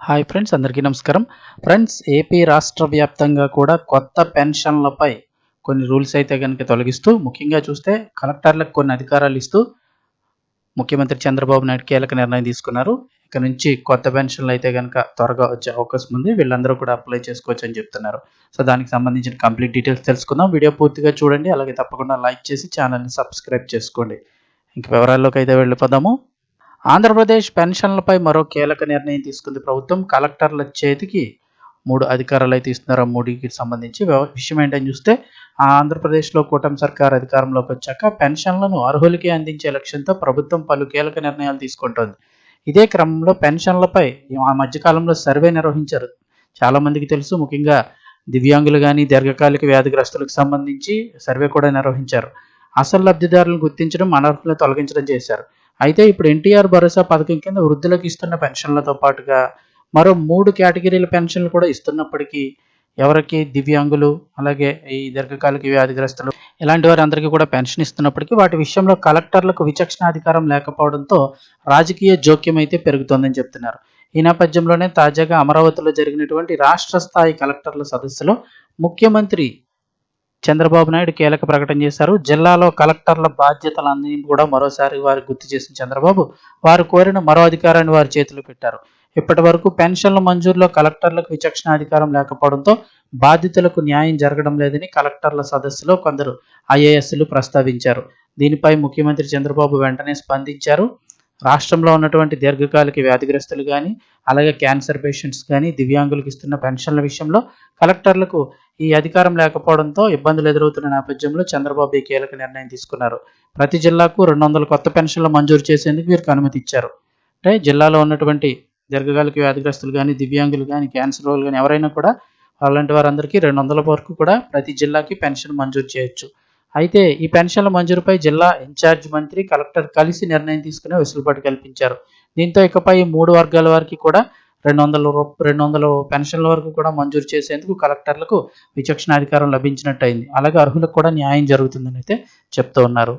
Hi friends, అందరికీ నమస్కారం. Friends, AP రాష్ట్ర వ్యాప్తంగా కూడా కొత్త పెన్షన్లపై కొన్ని రూల్స్ అయితే కనుక తొలగిస్తూ, ముఖ్యంగా చూస్తే కలెక్టర్లకు కొన్ని అధికారాలు ఇస్తూ ముఖ్యమంత్రి చంద్రబాబు నాయుడు కీలక నిర్ణయం తీసుకున్నారు. ఇక నుంచి కొత్త పెన్షన్లు అయితే కనుక త్వరగా వచ్చే అవకాశం ఉంది. వీళ్ళందరూ కూడా అప్లై చేసుకోవచ్చు అని చెప్తున్నారు. సో దానికి సంబంధించిన కంప్లీట్ డీటెయిల్స్ తెలుసుకుందాం. వీడియో పూర్తిగా చూడండి, అలాగే తప్పకుండా లైక్ చేసి ఛానల్ని సబ్స్క్రైబ్ చేసుకోండి. ఇంక వివరాల్లోకి అయితే వెళ్ళిపోదాము. ఆంధ్రప్రదేశ్ పెన్షన్లపై మరో కీలక నిర్ణయం తీసుకుంది ప్రభుత్వం. కలెక్టర్ల చేతికి 3 అధికారాలు అయితే ఇస్తున్నారు. ఆ మూడికి సంబంధించి విషయం ఏంటని చూస్తే, ఆంధ్రప్రదేశ్లో కూటమి సర్కార్ అధికారంలోకి వచ్చాక పెన్షన్లను అర్హులకే అందించే లక్ష్యంతో ప్రభుత్వం పలు కీలక నిర్ణయాలు తీసుకుంటోంది. ఇదే క్రమంలో పెన్షన్లపై ఆ మధ్యకాలంలో సర్వే నిర్వహించారు. చాలామందికి తెలుసు, ముఖ్యంగా దివ్యాంగులు కానీ దీర్ఘకాలిక వ్యాధిగ్రస్తులకు సంబంధించి సర్వే కూడా నిర్వహించారు. అసలు లబ్ధిదారులను గుర్తించడం, అనర్హులను తొలగించడం చేశారు. అయితే ఇప్పుడు ఎన్టీఆర్ భరోసా పథకం కింద వృద్ధులకు ఇస్తున్న పెన్షన్లతో పాటుగా మరో 3 కేటగిరీల పెన్షన్లు కూడా ఇస్తున్నప్పటికీ, ఎవరికి దివ్యాంగులు, అలాగే ఈ దీర్ఘకాలిక వ్యాధిగ్రస్తులు ఇలాంటి వారందరికీ కూడా పెన్షన్ ఇస్తున్నప్పటికీ వాటి విషయంలో కలెక్టర్లకు విచక్షణాధికారం లేకపోవడంతో రాజకీయ జోక్యం అయితే పెరుగుతోందని చెప్తున్నారు. ఈ నేపథ్యంలోనే తాజాగా అమరావతిలో జరిగినటువంటి రాష్ట్ర స్థాయి కలెక్టర్ల సదస్సులో ముఖ్యమంత్రి చంద్రబాబు నాయుడు కీలక ప్రకటన చేశారు. జిల్లాలో కలెక్టర్ల బాధ్యతలన్నీ కూడా మరోసారి వారికి గుర్తు చేసిన చంద్రబాబు, వారు కోరిన మరో అధికారాన్ని వారి చేతిలో పెట్టారు. ఇప్పటి వరకు పెన్షన్ల మంజూరులో కలెక్టర్లకు విచక్షణాధికారం లేకపోవడంతో బాధితులకు న్యాయం జరగడం లేదని కలెక్టర్ల సదస్సులో కొందరు ఐఏఎస్లు ప్రస్తావించారు. దీనిపై ముఖ్యమంత్రి చంద్రబాబు వెంటనే స్పందించారు. రాష్ట్రంలో ఉన్నటువంటి దీర్ఘకాలిక వ్యాధిగ్రస్తులు కానీ, అలాగే క్యాన్సర్ పేషెంట్స్ కానీ, దివ్యాంగులకు ఇస్తున్న పెన్షన్ల విషయంలో కలెక్టర్లకు ఈ అధికారం లేకపోవడంతో ఇబ్బందులు ఎదురవుతున్న నేపథ్యంలో చంద్రబాబు ఈ కీలక నిర్ణయం తీసుకున్నారు. ప్రతి జిల్లాకు 200 కొత్త పెన్షన్లు మంజూరు చేసేందుకు వీరికి అనుమతి ఇచ్చారు. అంటే జిల్లాలో ఉన్నటువంటి దీర్ఘకాలిక వ్యాధిగ్రస్తులు కానీ, దివ్యాంగులు కానీ, క్యాన్సర్ వాళ్ళు కానీ ఎవరైనా కూడా అలాంటి వారందరికీ 200 వరకు కూడా ప్రతి జిల్లాకి పెన్షన్ మంజూరు చేయొచ్చు. అయితే ఈ పెన్షన్ల మంజూరుపై జిల్లా ఇన్ఛార్జ్ మంత్రి, కలెక్టర్ కలిసి నిర్ణయం తీసుకునే వెసులుబాటు కల్పించారు. దీంతో ఇకపై 3 వర్గాల వారికి కూడా 200 పెన్షన్ల వరకు కూడా మంజూరు చేసేందుకు కలెక్టర్లకు విచక్షణాధికారం లభించినట్టయింది. అలాగే అర్హులకు కూడా న్యాయం జరుగుతుందని అయితే చెప్తూ ఉన్నారు.